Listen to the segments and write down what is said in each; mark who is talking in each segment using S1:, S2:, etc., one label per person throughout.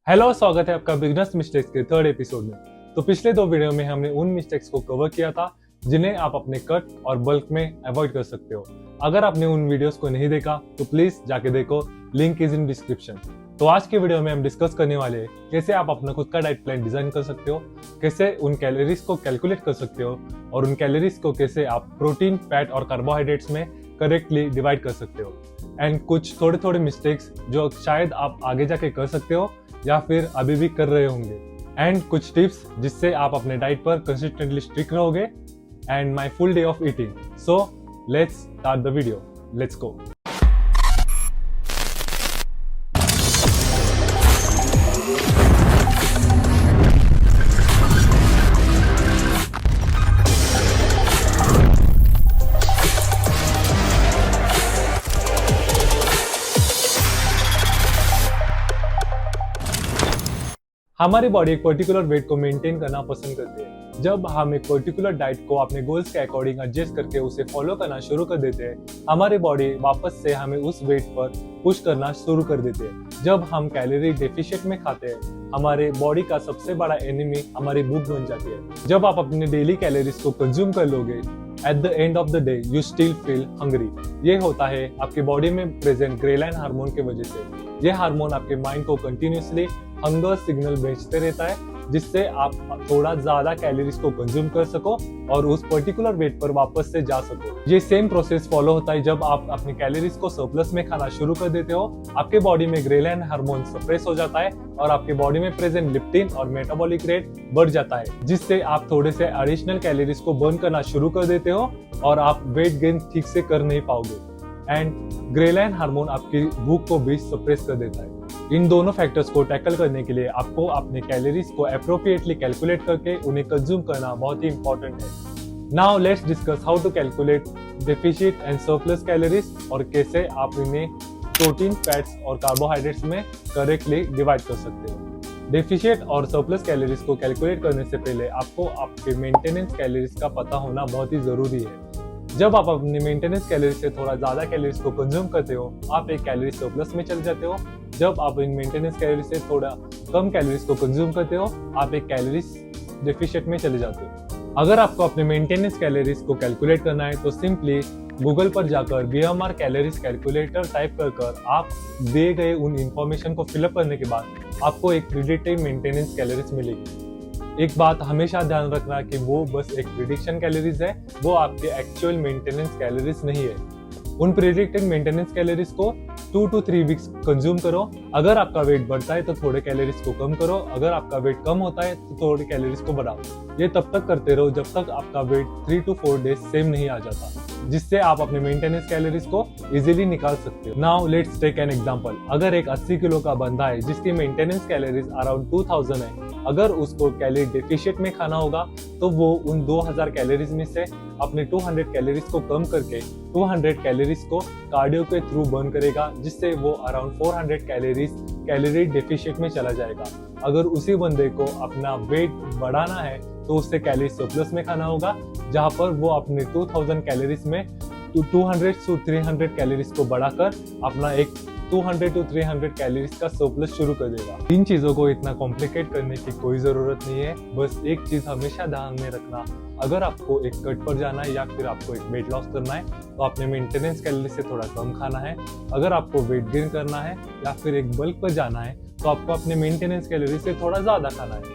S1: Hello, स्वागत है आपका बिगनर्स मिस्टेक्स के थर्ड एपिसोड में। तो पिछले दो वीडियो में हमने उन मिस्टेक्स को कवर किया था जिन्हें आप अपने कट और बल्क में अवॉइड कर सकते हो। अगर आपने उन वीडियोस को नहीं देखा तो प्लीज जाके देखो, लिंक इज इन डिस्क्रिप्शन। तो आज के वीडियो में हम डिस्कस करने वाले हैं कैसे आप अपना खुद का डाइट प्लान डिजाइन कर सकते हो, कैसे उन कैलोरीज को कैलकुलेट कर सकते हो और उन कैलोरीज को कैसे आप प्रोटीन, फैट और कार्बोहाइड्रेट्स में करेक्टली डिवाइड कर सकते हो। एंड कुछ थोड़े थोड़े मिस्टेक्स जो शायद आप आगे जाके कर सकते हो या फिर अभी भी कर रहे होंगे, एंड कुछ टिप्स जिससे आप अपने डाइट पर कंसिस्टेंटली स्टिक रहोगे, and my full day of eating. So let's start the video, let's go. हमारी बॉडी एक पर्टिकुलर वेट को मेंटेन करना पसंद करती है। जब हम एक पर्टिकुलर डाइट को अपने गोल्स के अकॉर्डिंग एडजस्ट करके उसे फॉलो करना शुरू कर देते हैं, हमारी बॉडी वापस से हमें उस वेट पर पुश करना शुरू कर देती है। जब हम कैलोरी डेफिशिएंट में खाते हैं, हमारे बॉडी का सबसे बड़ा एनिमी हमारी भूख बन जाती है। जब आप अपने डेली कैलोरीज को कंज्यूम कर लोगे, at the end of the day you still feel hungry. ये होता है आपकी बॉडी में प्रेजेंट ग्रेलाइन हार्मोन की वजह से। ये हार्मोन आपके माइंड को कंटिन्यूसली हंगर सिग्नल भेजते रहता है, जिससे आप थोड़ा ज्यादा कैलोरीज को कंज्यूम कर सको और उस पर्टिकुलर वेट पर वापस से जा सको। ये सेम प्रोसेस फॉलो होता है जब आप अपनी कैलोरीज को सरप्लस में खाना शुरू कर देते हो। आपके बॉडी में ग्रेलाइन हार्मोन सप्रेस हो जाता है और आपके बॉडी में प्रेजेंट लेप्टिन और मेटाबॉलिक रेट बढ़ जाता है, जिससे आप थोड़े से एडिशनल कैलोरीज को बर्न करना शुरू कर देते हो और आप वेट गेन ठीक से कर नहीं पाओगे। एंड ग्रेलाइन हार्मोन आपकी भूख को भी सप्रेस कर देता है। इन दोनों फैक्टर्स को टैकल करने के लिए आपको अपने कैलोरीज को अप्रोप्रिएटली कैलकुलेट करके उन्हें कंज्यूम करना बहुत ही इंपॉर्टेंट है। Now let's discuss how to calculate deficient and surplus calories और कैसे आप इन्हें प्रोटीन, फैट्स और कार्बोहाइड्रेट्स में करेक्टली डिवाइड कर सकते हो। डेफिशिएंट और सरप्लस कैलोरीज को कैलकुलेट करने से पहले आपको आपके मेंटेनेंस कैलोरीज का पता होना बहुत ही जरूरी है। जब आप अपनी मेंटेनेंस कैलोरीज से थोड़ा ज्यादा कैलोरीज को कंज्यूम करते हो, आप एक कैलोरी सरप्लस में चले जाते हो। जब आप इन मेंटेनेंस कैलोरीज से थोड़ा कम कैलोरीज को कंज्यूम करते हो, आप एक कैलोरीज डेफिशिएंट में चले जाते हो। अगर आपको अपने मेंटेनेंस कैलोरीज को कैलकुलेट करना है तो सिंपली गूगल पर जाकर BMR कैलोरीज कैलकुलेटर टाइप कर आप दिए गए उन इंफॉर्मेशन को फिलअप करने के बाद आपको एक प्रिडिक्टेड मेंटेनेंस कैलोरीज मिलेगी। एक बात हमेशा ध्यान रखना कि वो बस एक प्रिडिक्शन कैलोरीज है, वो आपके एक्चुअल मेंटेनेंस कैलोरीज नहीं है। उन प्रिडिक्टेड मेंटेनेंस कैलोरीज को 2 to 3 वीक्स कंज्यूम करो। अगर आपका वेट बढ़ता है तो थोड़े कैलोरीज को कम करो, अगर आपका वेट कम होता है तो थोड़े कैलोरीज को बढ़ाओ। ये तब तक करते रहो जब तक आपका वेट 3 to 4 डेज सेम नहीं आ जाता, जिससे आप अपने मेंटेनेंस कैलोरीज को इजीली निकाल सकते हो। Now let's take an example. अगर एक 80 किलो का बंदा है जिसकी मेंटेनेंस कैलोरीज अराउंड 2000 है, अगर उसको कैलोरी डेफिशिएंट में खाना होगा तो वो उन 2000 कैलोरीज में से अपने 200 कैलोरीज को कम करके 200 कैलोरीज को कार्डियो के थ्रू बर्न करेगा, जिससे वो अराउंड 400 कैलोरी डेफिशिएंट में चला जाएगा। अगर उसी बंदे को अपना वेट बढ़ाना है तो उससे कैलोरी सरप्लस में खाना होगा, जहां पर वो अपने 2000 कैलोरीज में 200 to 300 कैलोरीज को बढ़ाकर अपना एक 200 to 300 कैलोरीज का सरप्लस शुरू कर देगा। इन चीजों को इतना कॉम्प्लिकेट करने की कोई जरूरत नहीं है। बस एक चीज हमेशा ध्यान में रखना, अगर आपको एक कट पर जाना है या फिर आपको एक वेट लॉस करना है तो अपने मेंटेनेंस कैलोरी से थोड़ा कम खाना है। अगर आपको वेट गेन करना है या फिर एक बल्क पर जाना है तो आपको अपने मेंटेनेंस कैलोरी से थोड़ा ज्यादा खाना है।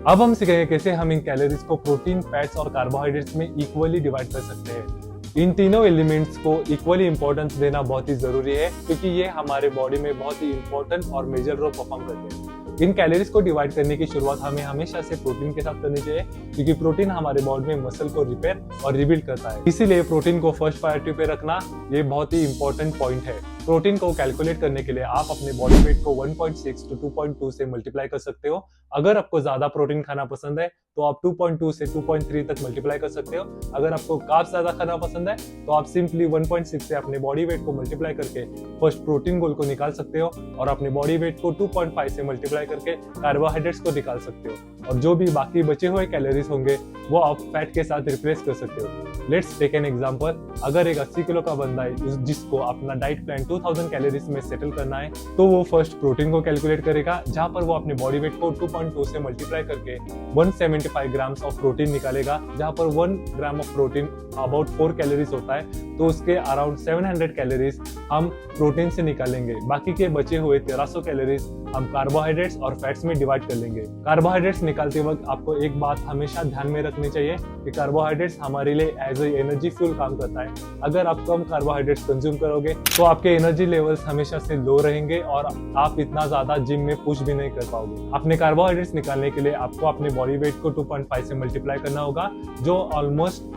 S1: अब हम सीखेंगे कैसे हम इन कैलोरीज को प्रोटीन, फैट्स और कार्बोहाइड्रेट्स में इक्वली डिवाइड कर सकते हैं। इन तीनों एलिमेंट्स को इक्वली इंपॉर्टेंस देना बहुत ही जरूरी है, क्योंकि ये हमारे बॉडी में बहुत ही इंपॉर्टेंट और मेजर रोल परफॉर्म करते हैं। इन कैलोरीज को डिवाइड करने की शुरुआत हमें हमेशा से प्रोटीन के साथ करनी चाहिए, क्योंकि प्रोटीन हमारे बॉडी में मसल को रिपेयर और रिबिल्ड करता है। इसीलिए प्रोटीन को फर्स्ट प्रायोरिटी पे रखना ये बहुत ही इंपॉर्टेंट पॉइंट है। प्रोटीन को कैलकुलेट करने के लिए आप अपने बॉडी वेट को 1.6 to 2.2 से मल्टीप्लाई कर सकते हो। अगर आपको ज्यादा प्रोटीन खाना पसंद है तो आप 2.2 से 2.3 तक मल्टीप्लाई कर सकते हो। अगर आपको कार्ब्स ज्यादा खाना पसंद है तो आप सिंपली 1.6 से अपने बॉडी वेट को मल्टीप्लाई करके फर्स्ट प्रोटीन गोल को निकाल सकते हो और अपने बॉडी वेट को 2.5 से मल्टीप्लाई करके कार्बोहाइड्रेट्स को निकाल सकते हो, और जो भी बाकी बचे हुए कैलोरीज होंगे वो आप फैट के साथ रिप्लेस कर सकते हो। लेट्स टेक एन एग्जांपल, अगर एक 80 किलो का बंदा है जिसको अपना डाइट प्लान 2000 कैलोरीज में सेटल करना है, तो वो फर्स्ट प्रोटीन को कैलकुलेट करेगा, जहां पर वो अपने बॉडी वेट को 2.2 से मल्टीप्लाई करके 175 ग्राम्स ऑफ प्रोटीन निकालेगा, जहां पर 1 gram of protein about 4 calories होता है, तो उसके अराउंड 700 कैलोरीज हम प्रोटीन से निकालेंगे। बाकी के बचे हुए 1300 कैलोरीज हम कार्बोहाइड्रेट्स और फैट्स में डिवाइड कर लेंगे। कार्बोहाइड्रेट्स निकालते वक्त आपको एक बात हमेशा ध्यान में रखनी चाहिए कि कार्बोहाइड्रेट्स हमारे लिए एज ए एनर्जी फ्यूल काम करता है। अगर आप कम कार्बोहाइड्रेट्स कंज्यूम करोगे तो आपके एनर्जी लेवल्स हमेशा से लो रहेंगे और आप इतना ज्यादा जिम में पुश भी नहीं कर पाओगे। अपने कार्बोहाइड्रेट्स निकालने के लिए आपको अपने बॉडी वेट को 2.5 से मल्टीप्लाई करना होगा, जो ऑलमोस्ट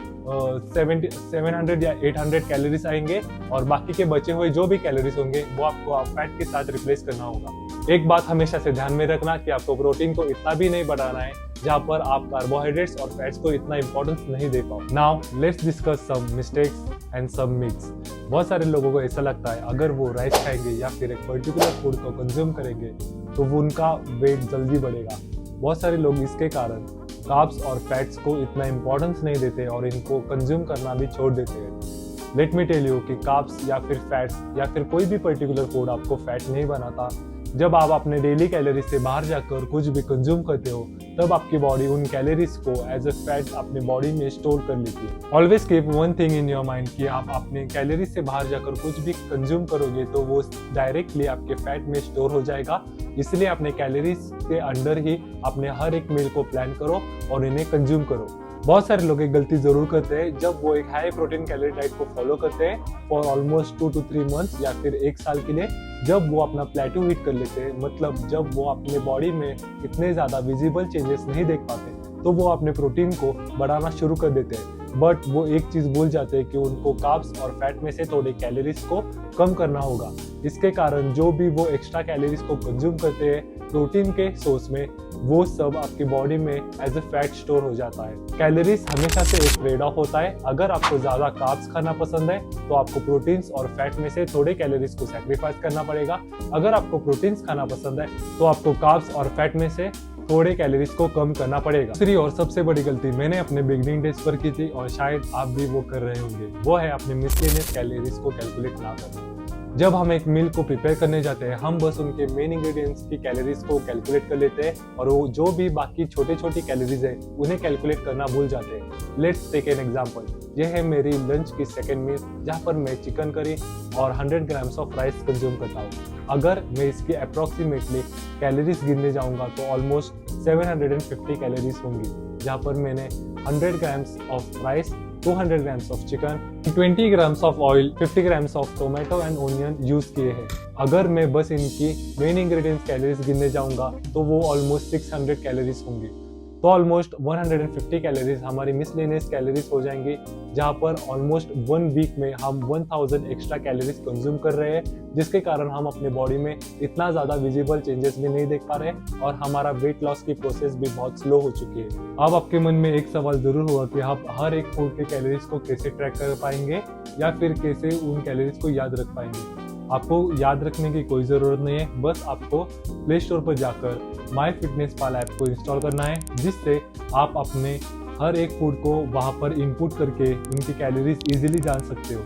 S1: 700 या 800 कैलोरीज आएंगे, और बाकी के बचे हुए जो भी कैलोरीज होंगे वो आपको फैट के साथ रिप्लेस करना होगा। एक बात हमेशा से ध्यान में रखना कि आपको प्रोटीन को इतना भी नहीं बढ़ाना है जहां पर आप कार्बोहाइड्रेट्स और फैट्स को इतना इंपॉर्टेंस नहीं दे पाओ। Now let's discuss some mistakes and some myths. बहुत सारे लोगों को ऐसा लगता है अगर वो राइस खाएंगे या फिर एक पर्टिकुलर फूड को कंज्यूम करेंगे तो वो उनका वेट जल्दी बढ़ेगा। बहुत सारे लोग इसके कारण कार्ब्स और फैट्स को इतना इंपॉर्टेंस नहीं देते और इनको कंज्यूम करना भी छोड़ देते हैं। लेट मी टेल यू कि कार्ब्स या फिर फैट्स या फिर कोई भी पर्टिकुलर फूड आपको फैट नहीं बनाता। जब आप अपने डेली कैलोरीज से बाहर जाकर कुछ भी कंज्यूम करते हो तब आपकी बॉडी उन कैलोरीज को एज ए फैट अपने बॉडी में स्टोर कर लेती है। Always keep one thing in your mind कि आप अपने कैलोरीज से बाहर जाकर कुछ भी कंज्यूम करोगे तो वो डायरेक्टली आपके फैट में स्टोर हो जाएगा। इसलिए अपने कैलोरीज के अंडर ही अपने हर एक मील को प्लान करो और इन्हें कंज्यूम करो। बहुत सारे लोग एक गलती जरूर करते हैं जब वो एक हाई प्रोटीन कैलोरी डाइट को फॉलो करते हैं फॉर ऑलमोस्ट 2 to 3 मंथ्स या फिर 1 साल के लिए। जब वो अपना प्लेटो हिट कर लेते हैं, मतलब जब वो अपने बॉडी में इतने ज्यादा विजिबल चेंजेस नहीं देख पाते, तो वो अपने प्रोटीन को बढ़ाना शुरू कर देते हैं। बट वो एक चीज भूल जाते हैं कि उनको कार्ब्स और फैट में से थोड़े कैलोरीज को कम करना होगा। इसके कारण जो भी वो एक्स्ट्रा कैलोरीज को कंज्यूम करते हैं प्रोटीन के सोर्स में, वो सब आपकी बॉडी में एज ए फैट स्टोर हो जाता है। कैलोरीज हमेशा से एक ट्रेड ऑफ होता है। अगर आपको ज्यादा कार्ब्स खाना पसंद है तो आपको प्रोटीन्स और फैट में से थोड़े कैलोरीज को सैक्रिफाइस करना पड़ेगा। अगर आपको प्रोटीन्स खाना पसंद है तो आपको कार्ब्स और फैट में से थोड़े कैलोरीज को कम करना पड़ेगा। दूसरी और सबसे बड़ी गलती मैंने अपने बिगिनिंग डेज पर की थी और शायद आप भी वो कर रहे होंगे, वो है अपने मिसलेनियस कैलोरीज को कैलकुलेट ना करना। जब हम एक मील को प्रिपेयर करने जाते हैं हम बस उनके मेन इंग्रेडिएंट्स की कैलोरीज को कैलकुलेट कर लेते हैं और वो जो भी बाकी छोटे छोटी कैलोरीज है उन्हें कैलकुलेट करना भूल जाते हैं। Let's take an example. यह है मेरी लंच की सेकेंड मील जहाँ पर मैं चिकन करी और 100 ग्राम्स ऑफ राइस कंज्यूम करता हूँ। अगर मैं इसकी अप्रोक्सीमेटली कैलोरीज गिनने जाऊंगा तो ऑलमोस्ट 750 कैलोरीज होंगी, जहाँ पर मैंने 100 grams of rice, 200 grams of chicken, 20 grams of oil, 50 grams of tomato and onion use किए हैं। अगर मैं बस इनकी मेन इंग्रेडिएंट्स कैलोरीज गिनने जाऊंगा तो वो ऑलमोस्ट 600 कैलोरीज होंगी। तो ऑलमोस्ट 150 कैलोरीज हमारी मिसलेनियस कैलोरीज हो जाएंगी, जहाँ पर ऑलमोस्ट 1 वीक में हम 1000 एक्स्ट्रा कैलोरीज कंज्यूम कर रहे हैं, जिसके कारण हम अपने बॉडी में इतना ज़्यादा विजिबल चेंजेस भी नहीं देख पा रहे और हमारा वेट लॉस की प्रोसेस भी बहुत स्लो हो चुकी है। अब आपके मन में एक सवाल जरूर होगा कि आप हर एक फूड के कैलोरीज को कैसे ट्रैक कर पाएंगे या फिर कैसे उन कैलोरीज को याद रख पाएंगे। आपको याद रखने की कोई ज़रूरत नहीं है, बस आपको प्ले स्टोर पर जाकर MyFitnessPal ऐप को इंस्टॉल करना है, जिससे आप अपने हर एक फूड को वहां पर इनपुट करके उनकी कैलोरीज इजीली जान सकते हो।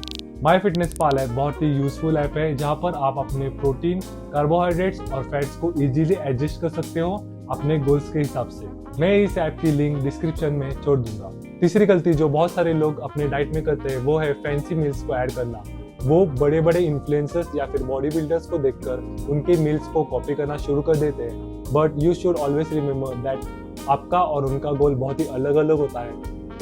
S1: MyFitnessPal ऐप बहुत ही यूजफुल ऐप है जहां पर आप अपने प्रोटीन, कार्बोहाइड्रेट्स और फैट्स को इजीली एडजस्ट कर सकते हो अपने गोल्स के हिसाब से। मैं इस ऐप की लिंक डिस्क्रिप्शन में छोड़ दूंगा। तीसरी गलती जो बहुत सारे लोग अपने डाइट में करते हैं वो है फैंसी मील्स को ऐड करना। वो बड़े बड़े इन्फ्लुएंसर्स या फिर बॉडी बिल्डर्स को देखकर उनके मील्स को कॉपी करना शुरू कर देते हैं। But you should always remember that आपका और उनका गोल बहुत ही अलग अलग होता है।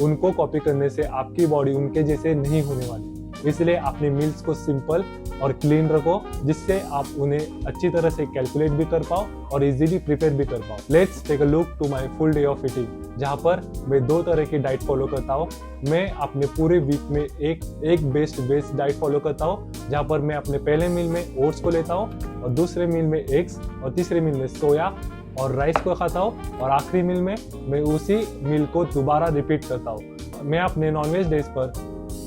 S1: उनको कॉपी करने से आपकी बॉडी उनके जैसे नहीं होने वाली। इसलिए अपने मील्स को सिंपल और क्लीन रखो, जिससे आप उन्हें अच्छी तरह से कैलकुलेट भी कर पाओ और इजीली प्रिपेयर भी कर पाओ। Let's take a look to my full day of eating, जहाँ पर मैं 2 तरह की डाइट फॉलो करता हूँ। मैं अपने पूरे वीक में एक बेस्ड डाइट फॉलो करता हूँ, जहाँ पर मैं अपने पहले मील में ओट्स को लेता हूँ और दूसरे मील में एग्स और तीसरे मील में सोया और राइस को खाता हूँ और आखिरी मील में मैं उसी मील को दोबारा रिपीट करता हूँ। मैं अपने नॉनवेज डेज पर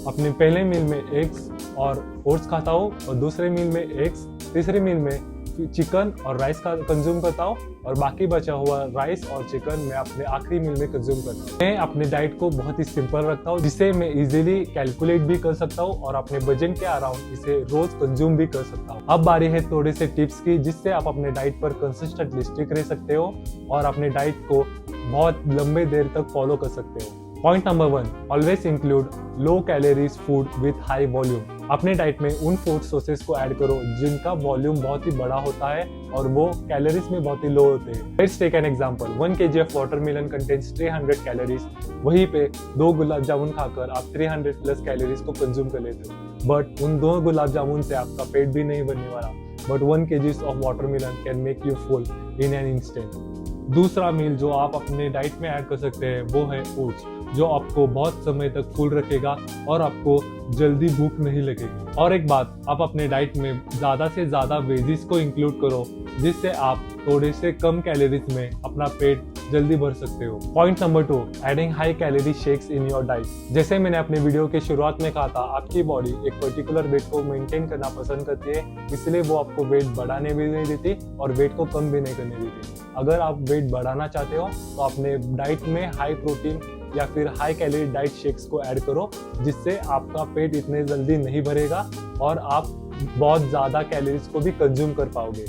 S1: अपने पहले मील में एग्स और ओट्स खाता हूँ और दूसरे मील में एग्स, तीसरे मील में चिकन और राइस का कंज्यूम करता हूँ और बाकी बचा हुआ राइस और चिकन मैं अपने आखिरी मील में कंज्यूम करता हूँ। मैं अपने डाइट को बहुत ही सिंपल रखता हूँ जिसे मैं इजीली कैलकुलेट भी कर सकता हूँ और अपने बजट के अराउंड इसे रोज कंज्यूम भी कर सकता हूँ। अब बारी है थोड़े से टिप्स की जिससे आप अपने डाइट पर कंसिस्टेंटली स्टिक रह सकते हो और अपने डाइट को बहुत लंबे देर तक फॉलो कर सकते हो। Point number 1, always include low calories food with high volume. अपने डाइट में उन फूड सोर्सेज को ऐड करो जिनका वॉल्यूम बहुत ही बड़ा होता है और वो कैलोरीज में बहुत ही लो होते हैं। Let's take an example, 1 kg of watermelon contains 300 calories. वहीं पे 2 गुलाब जामुन खाकर आप 300 प्लस कैलोरीज को कंज्यूम कर लेते हो, बट उन 2 गुलाब जामुन से आपका पेट भी नहीं भरने वाला, but 1 kg of watermelon can make you full in an instant. दूसरा मील जो आप अपने डाइट में ऐड कर सकते हैं वो है ओट्स, जो आपको बहुत समय तक फुल रखेगा और आपको जल्दी भूख नहीं लगेगी। और एक बात, आप अपने डाइट में ज़्यादा से ज़्यादा वेजिस को इंक्लूड करो जिससे आप थोड़े से कम कैलोरीज में अपना पेट जल्दी भर सकते हो। Point number 2, adding high calorie shakes in your diet. जैसे मैंने अपने वीडियो के शुरुआत में कहा था, आपकी बॉडी एक पर्टिकुलर वेट को मेंटेन करना पसंद करती है, इसलिए वो आपको वेट बढ़ाने भी नहीं देती और वेट को कम भी नहीं करने देती। अगर आप वेट बढ़ाना चाहते हो तो अपने डाइट में हाई प्रोटीन या फिर हाई कैलोरी डाइट शेक्स को ऐड करो जिससे आपका पेट इतने जल्दी नहीं भरेगा और आप बहुत ज़्यादा कैलोरीज को भी कंज्यूम कर पाओगे।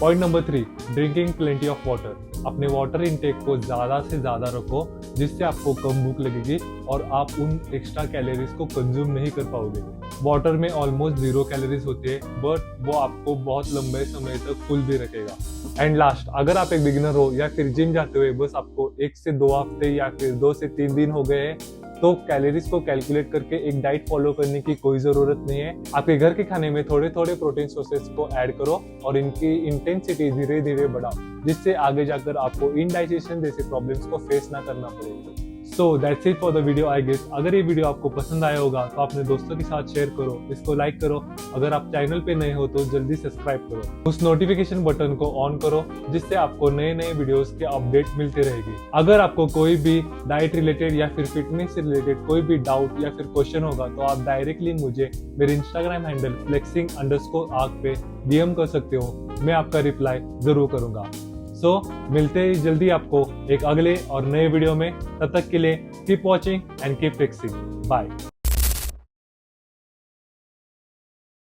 S1: Point number 3, drinking plenty of water. अपने वाटर इनटेक को ज़्यादा से ज़्यादा रखो जिससे आपको कम भूख लगेगी और आप उन एक्स्ट्रा कैलोरीज को कंज्यूम नहीं कर पाओगे। वाटर में ऑलमोस्ट 0 कैलोरीज होती है बट वो आपको बहुत लंबे समय तक फुल भी रखेगा। एंड लास्ट, अगर आप एक बिगिनर हो या फिर जिम जाते हुए बस आपको 1 से 2 हफ्ते या फिर 2 से 3 दिन हो गए हैं तो कैलोरीज को कैलकुलेट करके एक डाइट फॉलो करने की कोई जरूरत नहीं है। आपके घर के खाने में थोड़े थोड़े प्रोटीन सोर्सेज को ऐड करो और इनकी इंटेंसिटी धीरे धीरे बढ़ाओ जिससे आगे जाकर आपको इनडाइजेशन जैसे प्रॉब्लम्स को फेस ना करना पड़ेगा। So that's it for the video I guess. अगर ये वीडियो आपको पसंद आया होगा तो अपने दोस्तों के साथ शेयर करो, इसको लाइक करो। अगर आप चैनल पे नए हो तो जल्दी सब्सक्राइब करो, उस नोटिफिकेशन बटन को ऑन करो जिससे आपको नए नए वीडियोस के अपडेट मिलती रहेगी। अगर आपको कोई भी डाइट रिलेटेड या फिर फिटनेस से रिलेटेड कोई भी डाउट या फिर क्वेश्चन होगा तो आप डायरेक्टली मुझे मेरे इंस्टाग्राम हैंडल flexing_arc पे DM कर सकते हो, मैं आपका रिप्लाई जरूर करूंगा। सो मिलते ही जल्दी आपको एक अगले और नए वीडियो में। तब तक के लिए keep watching and keep flexing. Bye.